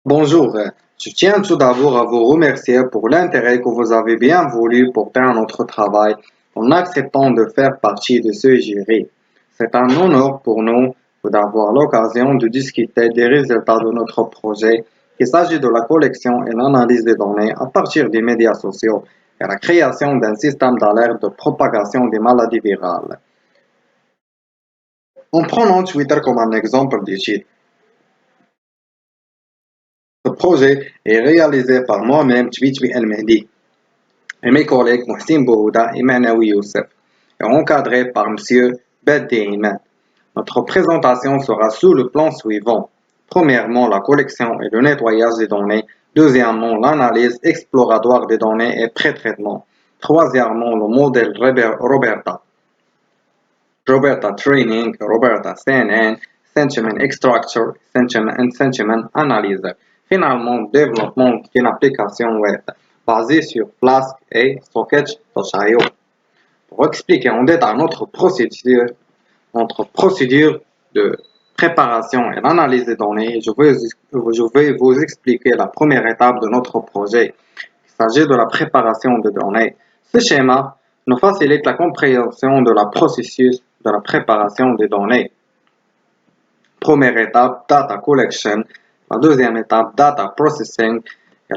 Bonjour, je tiens tout d'abord à vous remercier pour l'intérêt que vous avez bien voulu porter à notre travail en acceptant de faire partie de ce jury. C'est un honneur pour nous d'avoir l'occasion de discuter des résultats de notre projet, qu'il s'agit de la collection et l'analyse des données à partir des médias sociaux et la création d'un système d'alerte de propagation des maladies virales. En prenant Twitter comme un exemple d'étude, ce projet est réalisé par moi-même, Tweetwi El Mehdi, et mes collègues Mohsin Bouhouda et Manawi Youssef, et encadré par M. Beddi Iman. Notre présentation sera sous le plan suivant. Premièrement, la collection et le nettoyage des données. Deuxièmement, l'analyse exploratoire des données et pré-traitement. Troisièmement, le modèle Roberta Training, Roberta CNN, Sentiment Extractor, Sentiment Analyzer. Finalement, développement d'une application web basée sur Flask et Socket.io. Pour expliquer en détail notre procédure de préparation et d'analyse des données, je vais vous expliquer la première étape de notre projet. Il s'agit de la préparation de données. Ce schéma nous facilite la compréhension de la processus de la préparation des données. Première étape, data collection. La deuxième étape, data processing. Et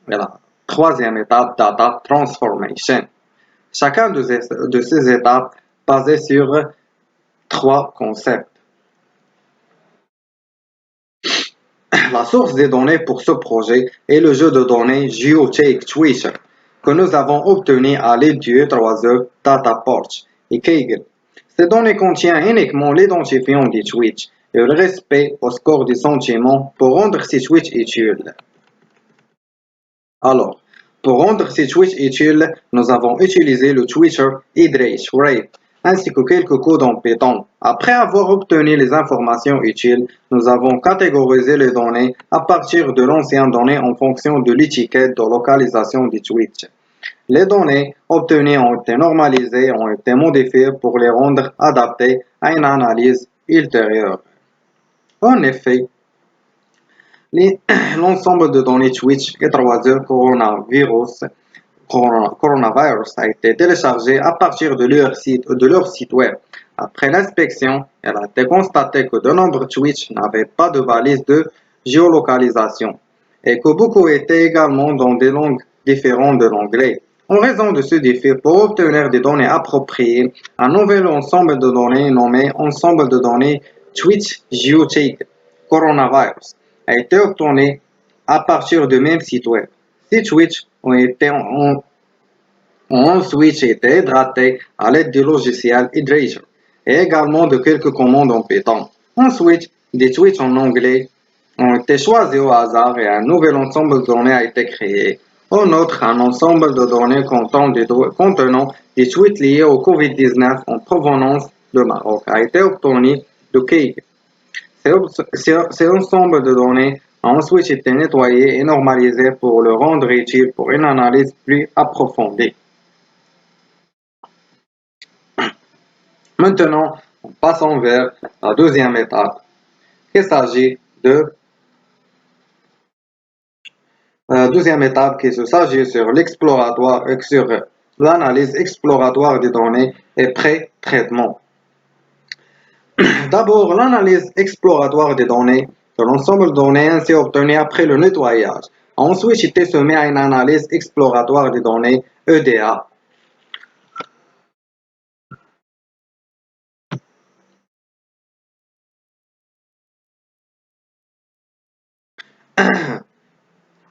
la troisième étape, data transformation. Chacun de ces étapes basées sur trois concepts. La source des données pour ce projet est le jeu de données GeoTake que nous avons obtenu à l'aide du E3E DataPorch et Kaggle. Ces données contiennent uniquement l'identifiant des tweets et le respect au score des sentiments pour rendre ces tweets utiles. Alors, pour rendre ces tweets utiles, nous avons utilisé le Twitter Iterate Rate ainsi que quelques codes en Python. Après avoir obtenu les informations utiles, nous avons catégorisé les données à partir de l'ancienne donnée en fonction de l'étiquette de localisation des tweets. Les données obtenues ont été normalisées et ont été modifiées pour les rendre adaptées à une analyse ultérieure. En effet, l'ensemble de données Twitch et 3 coronavirus a été téléchargé à partir de leur site web. Après l'inspection, il a été constaté que de nombreux Twitch n'avaient pas de valise de géolocalisation et que beaucoup étaient également dans des langues différentes de l'anglais. En raison de ce défi, pour obtenir des données appropriées, un nouvel ensemble de données nommé ensemble de données Twitch Geotake Coronavirus a été obtenu à partir du même site web. Ces tweets ont ensuite été hydratés à l'aide du logiciel Hydrator et également de quelques commandes en Python. Ensuite, des tweets en anglais ont été choisis au hasard et un nouvel ensemble de données a été créé. En outre, un ensemble de données contenant des tweets liés au COVID-19 en provenance de Maroc a été obtenu de Kaggle. Ces ensembles de données ont ensuite été nettoyés et normalisés pour le rendre utile pour une analyse plus approfondie. Maintenant, passons vers la deuxième étape. Il s'agit de la deuxième étape qui s'agit sur l'analyse exploratoire des données et pré-traitement. D'abord, l'analyse exploratoire des données de l'ensemble de données ainsi obtenues après le nettoyage a ensuite été soumis à une analyse exploratoire des données EDA.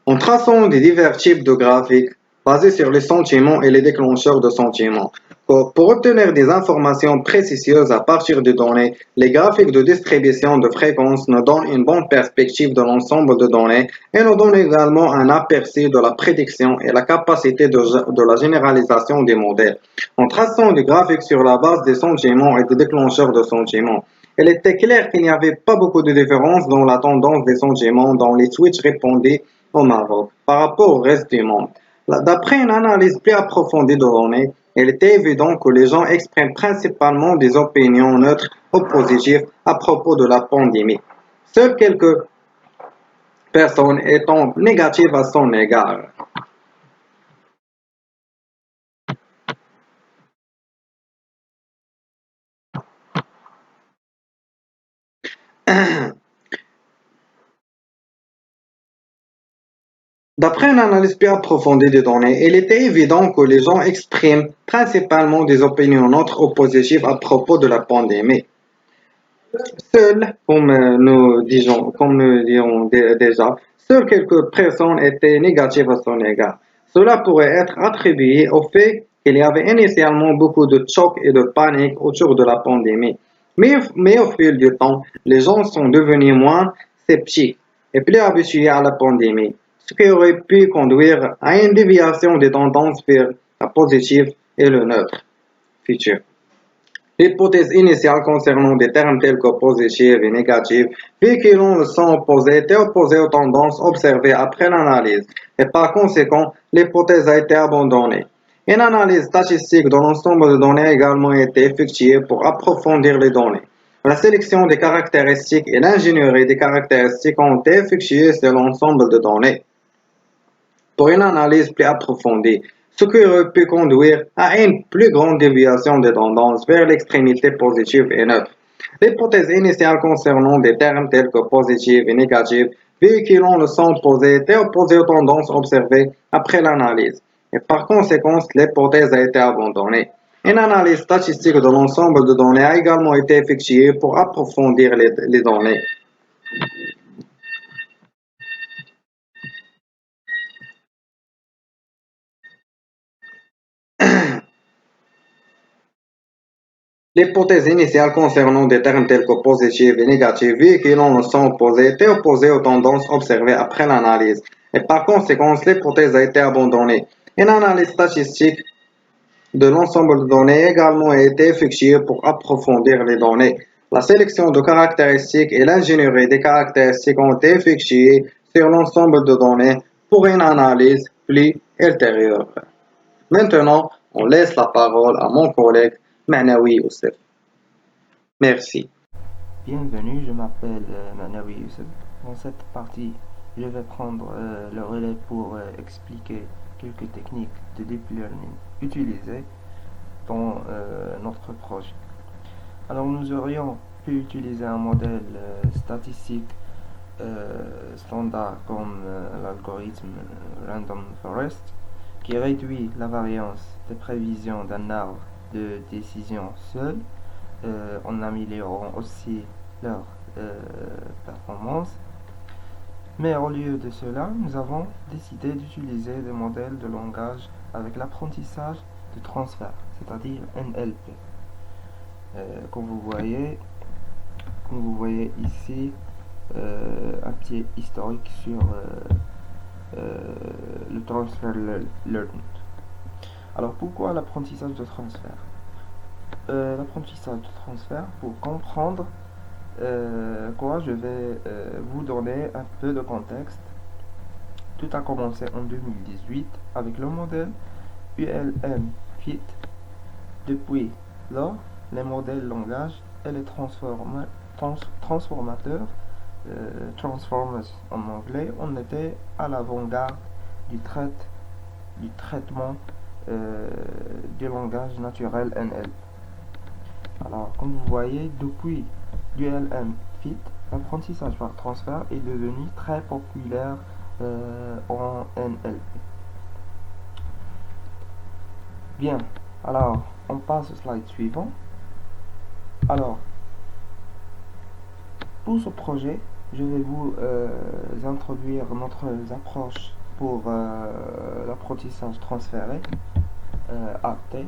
En traçant des divers types de graphiques basés sur les sentiments et les déclencheurs de sentiments. Pour obtenir des informations précieuses à partir des données, les graphiques de distribution de fréquences nous donnent une bonne perspective de l'ensemble de données et nous donnent également un aperçu de la prédiction et la capacité de la généralisation des modèles. En traçant des graphiques sur la base des sentiments et des déclencheurs de sentiments, il était clair qu'il n'y avait pas beaucoup de différence dans la tendance des sentiments dont les tweets répondaient au Maroc par rapport au reste du monde. D'après une analyse plus approfondie de données, il était évident que les gens expriment principalement des opinions neutres ou positives à propos de la pandémie. Seuls quelques personne étant négative à son égard. D'après une analyse plus approfondie des données, il était évident que les gens expriment principalement des opinions neutres ou positives à propos de la pandémie. Seuls, comme nous dirons déjà, seules quelques personnes étaient négatives à son égard. Cela pourrait être attribué au fait qu'il y avait initialement beaucoup de chocs et de panique autour de la pandémie. Mais au fil du temps, les gens sont devenus moins sceptiques et plus habitués à la pandémie, ce qui aurait pu conduire à une déviation des tendances vers la positive et le neutre futur. L'hypothèse initiale concernant des termes tels que positif et négatif, véhiculant le son opposé, était opposée aux tendances observées après l'analyse, et par conséquent, l'hypothèse a été abandonnée. Une analyse statistique de l'ensemble de données a également été effectuée pour approfondir les données. La sélection des caractéristiques et l'ingénierie des caractéristiques ont été effectuées sur l'ensemble de données pour une analyse plus approfondie, ce qui aurait pu conduire à une plus grande déviation des tendances vers l'extrémité positive et neutre. L'hypothèse initiale concernant des termes tels que positif et négatif, véhiculant le son opposé, était opposée aux tendances observées après l'analyse, et par conséquent, l'hypothèse a été abandonnée. Une analyse statistique de l'ensemble de données a également été effectuée pour approfondir les données. L'hypothèse initiale concernant des termes tels que positif et négatif véhiculant le son opposé était opposée aux tendances observées après l'analyse, et par conséquent, l'hypothèse a été abandonnée. Une analyse statistique de l'ensemble de données a également été effectuée pour approfondir les données. La sélection de caractéristiques et l'ingénierie des caractéristiques ont été effectuées sur l'ensemble de données pour une analyse plus ultérieure. Maintenant, on laisse la parole à mon collègue Manawi Youssef. Merci. Bienvenue, je m'appelle Manawi Youssef. Dans cette partie, je vais prendre le relais pour expliquer quelques techniques de deep learning utilisées dans notre projet. Alors, nous aurions pu utiliser un modèle statistique standard comme l'algorithme Random Forest qui réduit la variance des prévisions d'un arbre de décision seul en améliorant aussi leur performance. Mais au lieu de cela, nous avons décidé d'utiliser des modèles de langage avec l'apprentissage de transfert, c'est-à-dire NLP. Comme vous voyez ici un petit historique sur le transfer learning. Alors pourquoi l'apprentissage de transfert? L'apprentissage de transfert, pour comprendre quoi, je vais vous donner un peu de contexte. Tout a commencé en 2018 avec le modèle ULM Fit. Depuis lors, les modèles langage et les transformateurs, transformers en anglais, ont été à l'avant-garde du traitement du langage naturel NLP. Alors, comme vous voyez, depuis ULM Fit, l'apprentissage par transfert est devenu très populaire en NLP. Bien, alors, on passe au slide suivant. Alors, pour ce projet, je vais vous introduire notre approche pour l'apprentissage transféré, AT.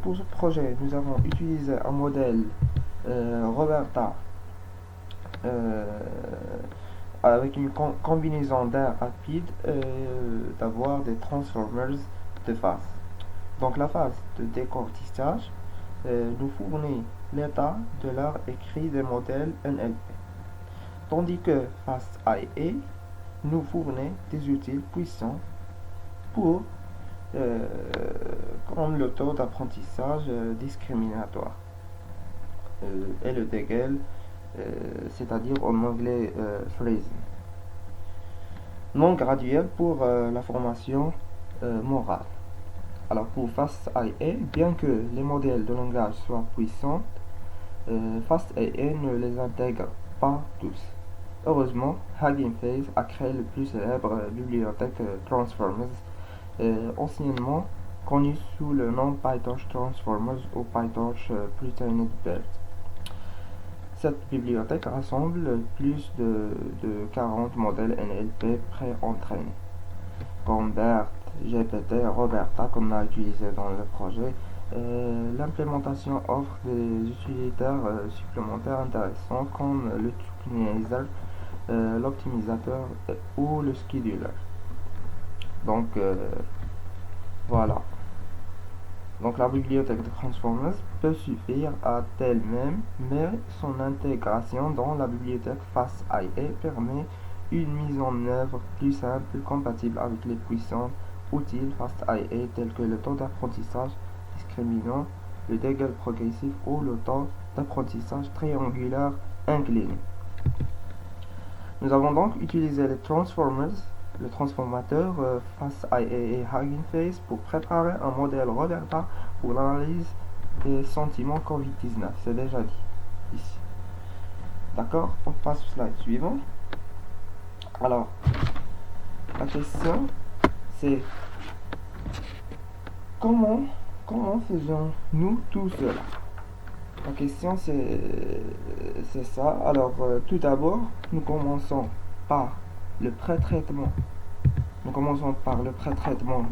Pour ce projet, nous avons utilisé un modèle Roberta avec une combinaison d'air rapide d'avoir des transformers de phase. Donc la phase de décortiquage nous fournit l'état de l'art écrit des modèles NLP, tandis que phase IA nous fournit des outils puissants pour comme le taux d'apprentissage discriminatoire et le DGL, c'est-à-dire en anglais phrasing. non graduelle pour la formation morale. Alors pour FastAI, bien que les modèles de langage soient puissants, FastAI ne les intègre pas tous. Heureusement, Hugging Face a créé le plus célèbre bibliothèque Transformers, anciennement connue sous le nom PyTorch Transformers ou PyTorch Pre-trained BERT. Cette bibliothèque rassemble plus de 40 modèles NLP pré-entraînés, comme BERT, GPT, Roberta, qu'on a utilisé dans le projet. L'implémentation offre des utilitaires supplémentaires intéressants comme le tokenizer, l'optimisateur ou le scheduler. Donc voilà. Donc la bibliothèque de Transformers peut suffire à elle-même, mais son intégration dans la bibliothèque FastAI permet une mise en œuvre plus simple, compatible avec les puissants outils FastAI tels que le temps d'apprentissage discriminant, le dégel progressif ou le temps d'apprentissage triangulaire incliné. Nous avons donc utilisé les Transformers, le transformateur FastAI et Hugging Face pour préparer un modèle Roberta pour l'analyse des sentiments Covid-19. C'est déjà dit ici. D'accord? On passe au slide suivant. Alors, la question c'est comment faisons-nous tout cela? La question c'est ça. Alors, tout d'abord, nous commençons par le pré-traitement.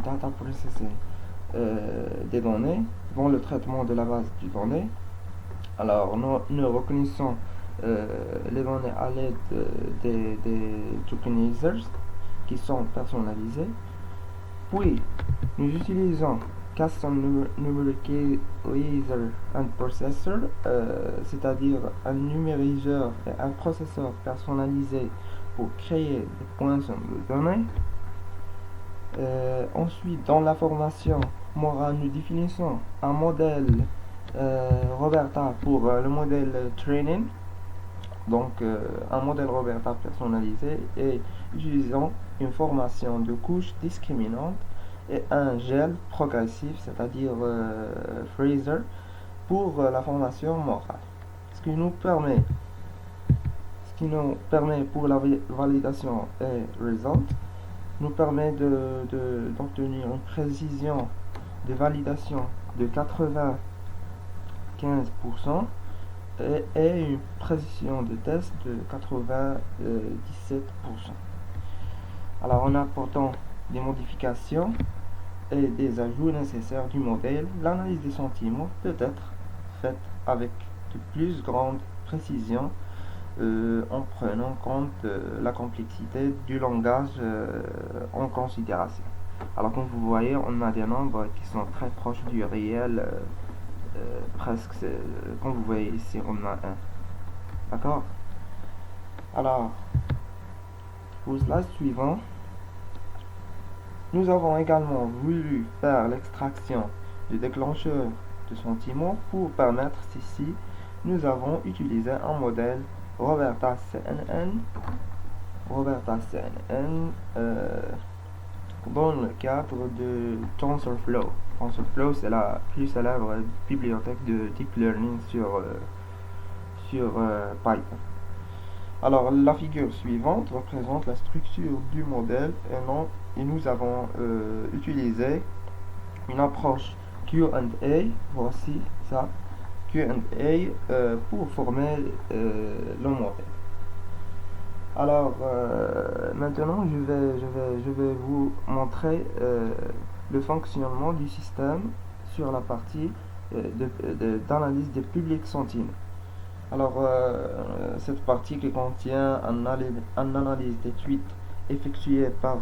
Data processing des données, dans le traitement de la base de données. Alors, nous reconnaissons les données à l'aide des tokenizers qui sont personnalisés. Puis, nous utilisons Custom Numericaler and Processor, c'est-à-dire un numériseur et un processeur personnalisé pour créer des poinçons de données. Ensuite, dans la formation morale, nous définissons un modèle Roberta pour le modèle training, donc un modèle Roberta personnalisé, et utilisons une formation de couches discriminante et un gel progressif, c'est-à-dire freezer, pour la formation morale. Ce qui nous permet pour la validation et result, nous permet d'obtenir une précision de validation de 95% et une précision de test de 97%. Alors en apportant des modifications et des ajouts nécessaires du modèle, l'analyse des sentiments peut être faite avec de plus grande précision en prenant compte la complexité du langage en considération. Alors comme vous voyez, on a des nombres qui sont très proches du réel, presque, comme vous voyez ici, on a 1. D'accord? Alors, pour le slide suivant, nous avons également voulu faire l'extraction du déclencheur de sentiments. Pour permettre ceci, nous avons utilisé un modèle Roberta CNN dans le cadre de TensorFlow. TensorFlow, c'est la plus célèbre bibliothèque de deep learning sur Python. Alors, la figure suivante représente la structure du modèle et nous avons utilisé une approche Q&A, voici ça, Q&A pour former le modèle. Alors maintenant je vais vous montrer le fonctionnement du système sur la partie d'analyse des publics sentiments. Alors cette partie qui contient une analyse des tweets effectués par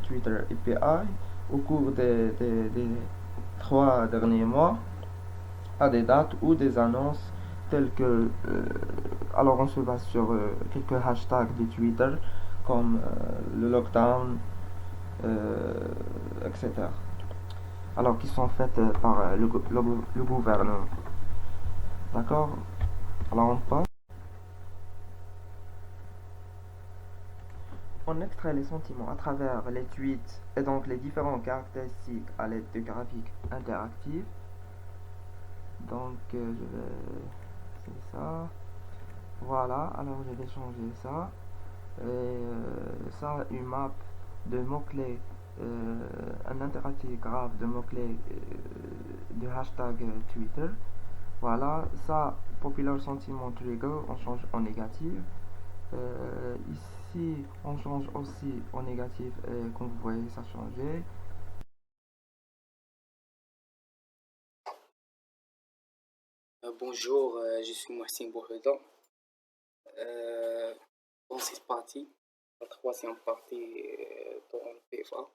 Twitter API au cours des 3 derniers mois à des dates ou des annonces telles que alors on se base sur quelques hashtags de Twitter comme le lockdown, etc. Alors qui sont faites par le gouvernement. D'accord? Alors on passe. On extrait les sentiments à travers les tweets et donc les différentes caractéristiques à l'aide de graphiques interactifs. Donc je vais... C'est ça. Voilà, alors je vais changer ça. Et ça, une map de mots-clés, un interactif graphe de mots-clés de hashtag Twitter. Voilà, ça, Popular Sentiment Trigger, on change en négatif. Ici, on change aussi en négatif et comme vous voyez, ça a changé. Bonjour, je suis Mohsin Bouheda. Euh, dans cette partie, la troisième partie dans le PFA.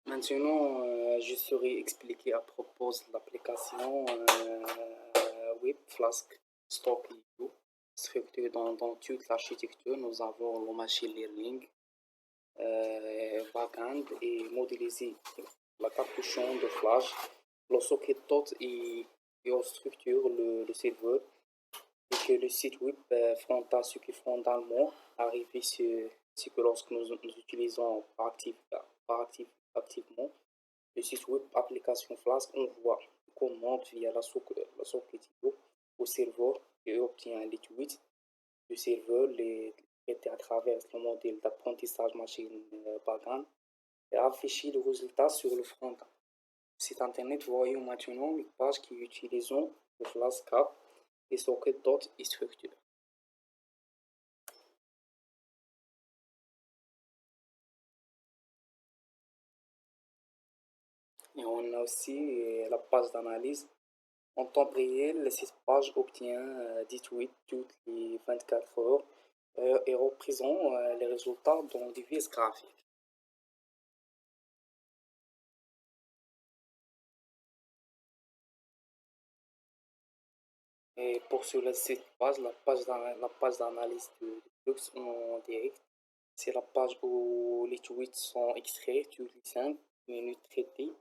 Maintenant, je serai expliqué à propos de l'application Web Flask Stock EU. Structurée dans toute l'architecture, nous avons le machine learning, backend et modélisé la capuchon de Flash, le socket tot et on structure le serveur et que le site web frontal, ce qui frontalement arrive, c'est que lorsque nous utilisons activement le site web application Flask, on voit qu'on monte via la socket au serveur et obtient les tweets du serveur, les traiter à travers le modèle d'apprentissage machine backend et afficher le résultat sur le front. Site internet, voyons maintenant une page qui utilise le Flask App et socket.structure. Et on a aussi la page d'analyse. En temps réel, cette page obtient des tweets toutes les 24 heures et représente les résultats dans des vis graphiques. Et pour sur cette page, la page d'analyse de flux en direct, c'est la page où les tweets sont extraits toutes les 5 minutes traitées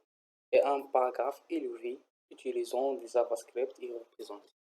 et un paragraphe élevé utilisant des JavaScript et représentés.